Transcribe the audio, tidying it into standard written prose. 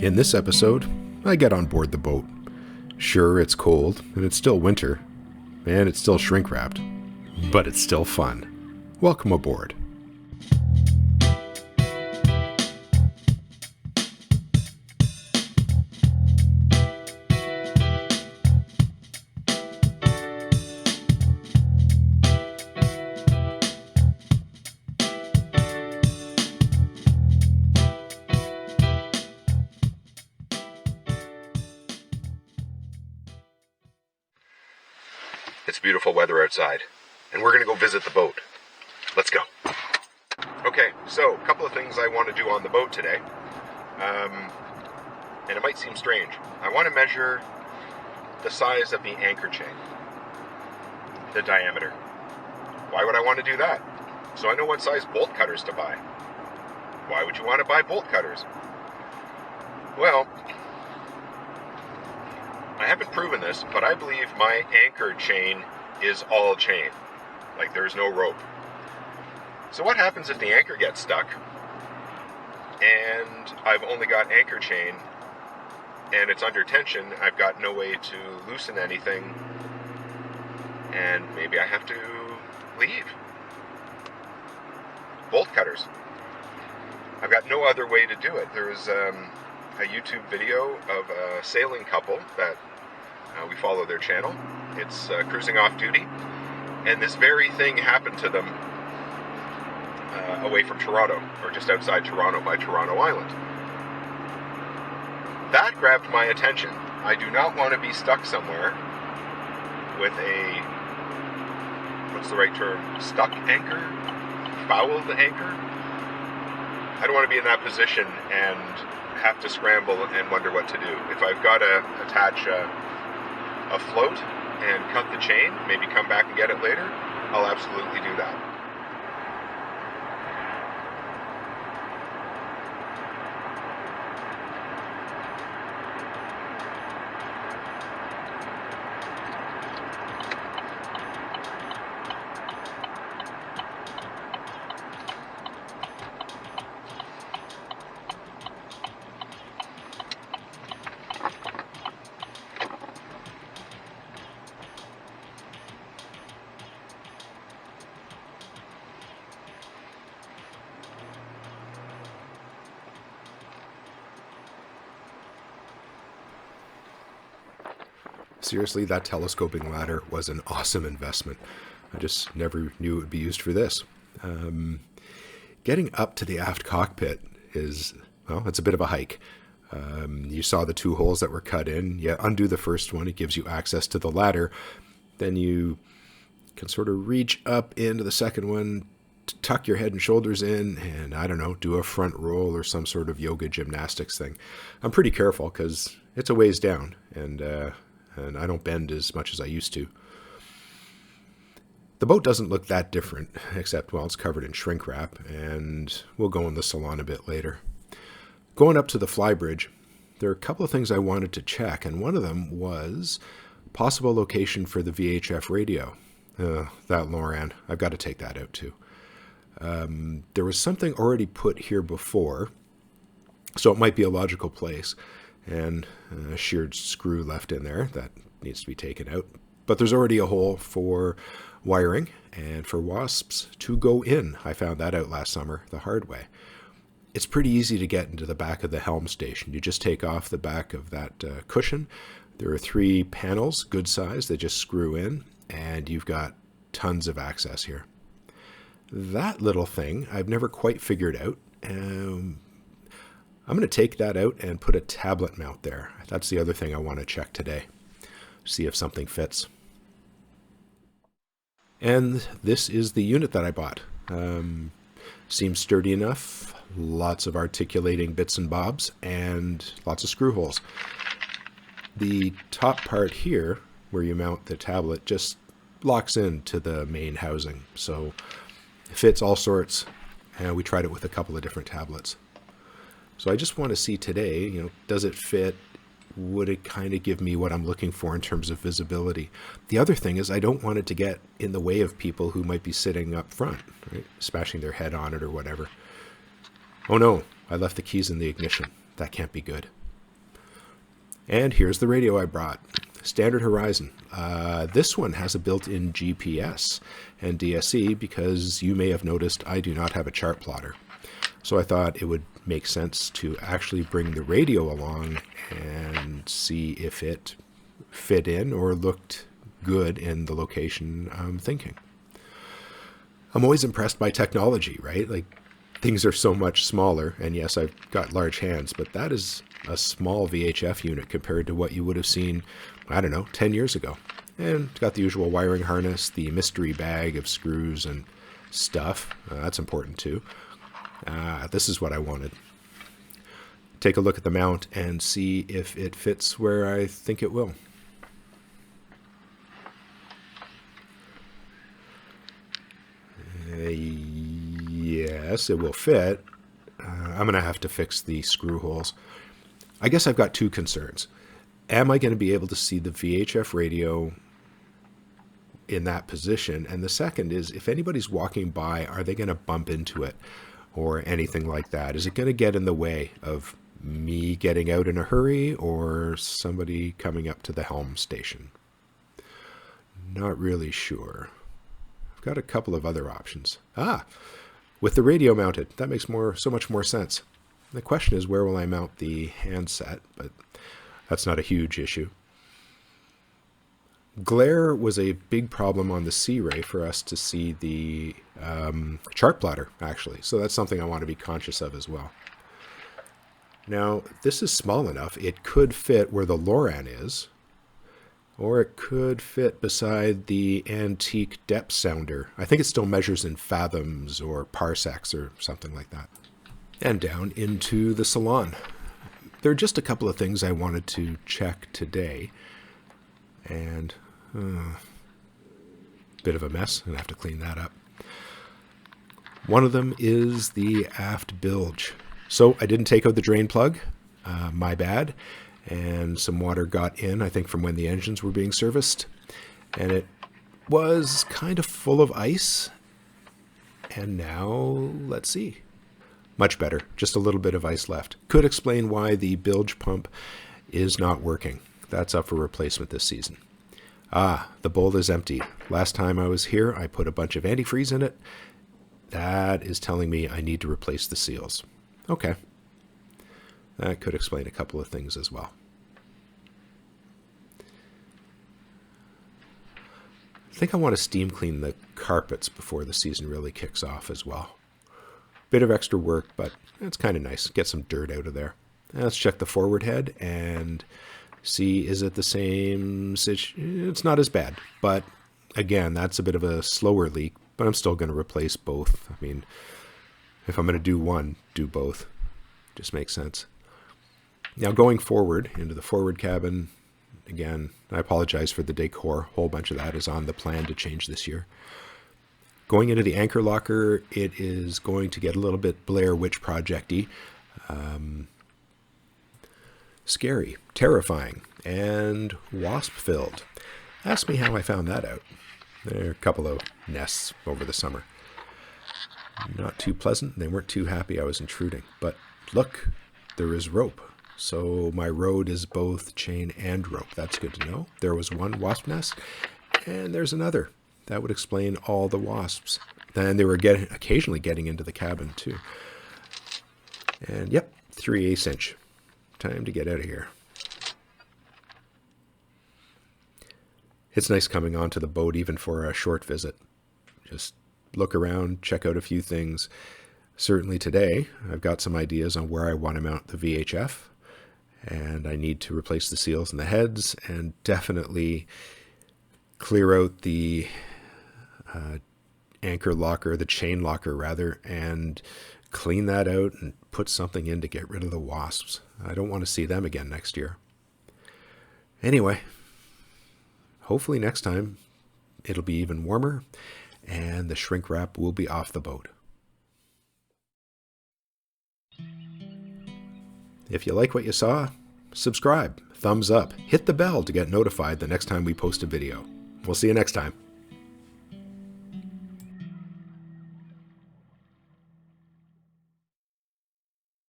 In this episode, I get on board the boat. Sure, it's cold, and it's still winter, and it's still shrink-wrapped, but it's still fun. Welcome aboard. It's beautiful weather outside, and we're going to go visit the boat. Let's go. Okay, so a couple of things I want to do on the boat today. And it might seem strange. I want to measure the size of the anchor chain, the diameter. Why would I want to do that? So I know what size bolt cutters to buy. Why would you want to buy bolt cutters? Well, I haven't proven this, but I believe my anchor chain is all chain. Like there's no rope. So what happens if the anchor gets stuck and I've only got anchor chain and it's under tension? I've got no way to loosen anything and maybe I have to leave. Bolt cutters. I've got no other way to do it. There's a YouTube video of a sailing couple that we follow their channel. It's cruising off duty, and this very thing happened to them away from Toronto, or just outside Toronto by Toronto Island. That grabbed my attention. I do not want to be stuck somewhere with a, what's the right term, stuck anchor? Fouled anchor? I don't want to be in that position and have to scramble and wonder what to do. If I've got to attach a float and cut the chain, maybe come back and get it later, I'll absolutely do that. Seriously, that telescoping ladder was an awesome investment. I just never knew it would be used for this. Getting up to the aft cockpit is, well, it's a bit of a hike. You saw the two holes that were cut in. You undo the first one, it gives you access to the ladder. Then you can sort of reach up into the second one, tuck your head and shoulders in, and I don't know, do a front roll or some sort of yoga gymnastics thing. I'm pretty careful because it's a ways down, and I don't bend as much as I used to. The boat doesn't look that different, except, well, it's covered in shrink wrap, and we'll go in the salon a bit later. Going up to the flybridge, there are a couple of things I wanted to check, and one of them was possible location for the VHF radio. That Loran, I've got to take that out too. There was something already put here before, so it might be a logical place. And a sheared screw left in there that needs to be taken out. But there's already a hole for wiring and for wasps to go in. I found that out last summer the hard way. It's pretty easy to get into the back of the helm station. You just take off the back of that cushion. There are 3 panels, good size, they just screw in, and you've got tons of access here. That little thing I've never quite figured out. I'm going to take that out and put a tablet mount there. That's the other thing I want to check today. See if something fits. And this is the unit that I bought. Seems sturdy enough. Lots of articulating bits and bobs and lots of screw holes. The top part here, where you mount the tablet, just locks into the main housing. So it fits all sorts. And we tried it with a couple of different tablets. So I just want to see today, does it fit? Would it kind of give me what I'm looking for in terms of visibility? The other thing is I don't want it to get in the way of people who might be sitting up front, right? Smashing their head on it or whatever. Oh no, I left the keys in the ignition. That can't be good. And here's the radio I brought. Standard Horizon. This one has a built-in GPS and DSC because you may have noticed I do not have a chart plotter. So I thought it would make sense to actually bring the radio along and see if it fit in or looked good in the location I'm thinking. I'm always impressed by technology, right? Like, things are so much smaller, and yes, I've got large hands, but that is a small VHF unit compared to what you would have seen, 10 years ago. And it's got the usual wiring harness, the mystery bag of screws and stuff. That's important too. This is what I wanted. Take a look at the mount and see if it fits where I think it will. Yes, it will fit. I'm going to have to fix the screw holes. I guess I've got two concerns. Am I going to be able to see the VHF radio in that position? And the second is, if anybody's walking by, are they going to bump into it or anything like that? Is it going to get in the way of me getting out in a hurry or somebody coming up to the helm station? Not really sure. I've got a couple of other options. With the radio mounted, that makes so much more sense. The question is, where will I mount the handset? But that's not a huge issue. Glare was a big problem on the C-Ray for us to see the chart plotter, actually. So that's something I want to be conscious of as well. Now, this is small enough. It could fit where the LORAN is, or it could fit beside the antique depth sounder. I think it still measures in fathoms or parsecs or something like that. And down into the salon. There are just a couple of things I wanted to check today. And bit of a mess. I'm going to have to clean that up. One of them is the aft bilge. So I didn't take out the drain plug. My bad. And some water got in, I think, from when the engines were being serviced. And it was kind of full of ice. And now, let's see. Much better. Just a little bit of ice left. Could explain why the bilge pump is not working. That's up for replacement this season. The bowl is empty. Last time I was here, I put a bunch of antifreeze in it. That is telling me I need to replace the seals. Okay. That could explain a couple of things as well. I think I want to steam clean the carpets before the season really kicks off as well. Bit of extra work, but it's kind of nice. Get some dirt out of there. Let's check the forward head and see, is it the same situation? It's not as bad, but again, that's a bit of a slower leak, but I'm still going to replace both. I mean, if I'm going to do one, do both. Just makes sense. Now going forward into the forward cabin, again, I apologize for the decor. A whole bunch of that is on the plan to change this year. Going into the anchor locker, it is going to get a little bit Blair Witch Project-y. Scary, terrifying, and wasp-filled. Ask me how I found that out. There are a couple of nests over the summer. Not too pleasant. They weren't too happy I was intruding. But look, there is rope. So my road is both chain and rope. That's good to know. There was one wasp nest, and there's another. That would explain all the wasps. And they were occasionally getting into the cabin too. And yep, 3/8 inch. Time to get out of here. It's nice coming onto the boat even for a short visit. Just look around, check out a few things. Certainly today, I've got some ideas on where I want to mount the VHF. And I need to replace the seals and the heads, and definitely clear out the anchor locker, the chain locker rather, and clean that out and put something in to get rid of the wasps. I don't want to see them again next year. Anyway, hopefully next time it'll be even warmer and the shrink wrap will be off the boat. If you like what you saw, subscribe, thumbs up, hit the bell to get notified the next time we post a video. We'll see you next time.